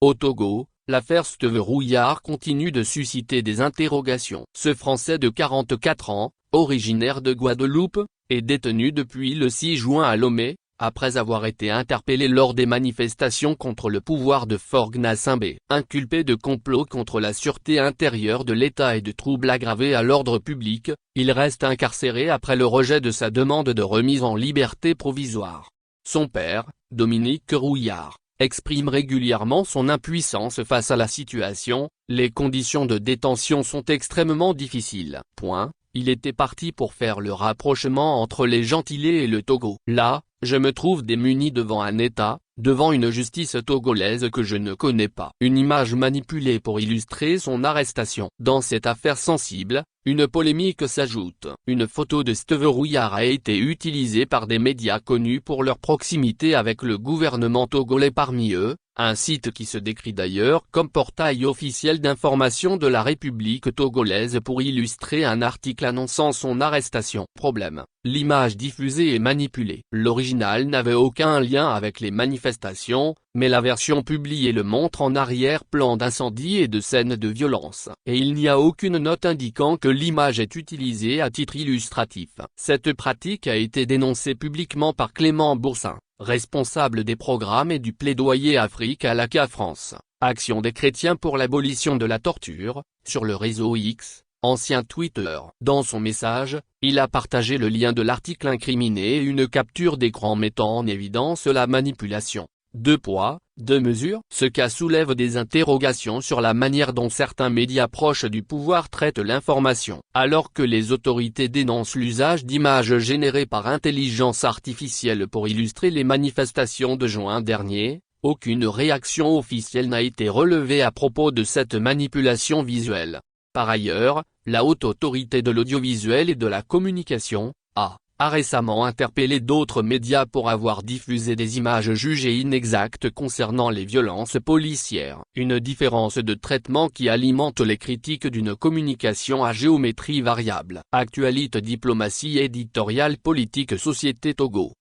Au Togo, l'affaire Steve Rouillard continue de susciter des interrogations. Ce Français de 44 ans, originaire de Guadeloupe, est détenu depuis le 6 juin à Lomé, après avoir été interpellé lors des manifestations contre le pouvoir de Faure Gnassingbé. Inculpé de complot contre la sûreté intérieure de l'État et de troubles aggravés à l'ordre public, il reste incarcéré après le rejet de sa demande de remise en liberté provisoire. Son père, Dominique Rouillard, exprime régulièrement son impuissance face à la situation. Les conditions de détention sont extrêmement difficiles. Il était parti pour faire le rapprochement entre les Gentilés et le Togo. Là, je me trouve démuni devant un État, devant une justice togolaise que je ne connais pas. Une image manipulée pour illustrer son arrestation. Dans cette affaire sensible, une polémique s'ajoute. Une photo de Steve Rouillard a été utilisée par des médias connus pour leur proximité avec le gouvernement togolais, parmi eux, un site qui se décrit d'ailleurs comme portail officiel d'information de la République togolaise pour illustrer un article annonçant son arrestation. Problème: l'image diffusée est manipulée. L'original n'avait aucun lien avec les manifestations, mais la version publiée le montre en arrière-plan d'incendies et de scènes de violence. Et il n'y a aucune note indiquant que l'image est utilisée à titre illustratif. Cette pratique a été dénoncée publiquement par Clément Boursin, responsable des programmes et du plaidoyer Afrique à l'ACA France, Action des chrétiens pour l'abolition de la torture, sur le réseau X, ancien Twitter. Dans son message, il a partagé le lien de l'article incriminé et une capture d'écran mettant en évidence la manipulation. 2 poids, 2 mesures. Ce cas soulève des interrogations sur la manière dont certains médias proches du pouvoir traitent l'information. Alors que les autorités dénoncent l'usage d'images générées par intelligence artificielle pour illustrer les manifestations de juin dernier, aucune réaction officielle n'a été relevée à propos de cette manipulation visuelle. Par ailleurs, la Haute Autorité de l'Audiovisuel et de la Communication, a récemment interpellé d'autres médias pour avoir diffusé des images jugées inexactes concernant les violences policières. Une différence de traitement qui alimente les critiques d'une communication à géométrie variable. Actualité, diplomatie éditoriale, politique, société, Togo.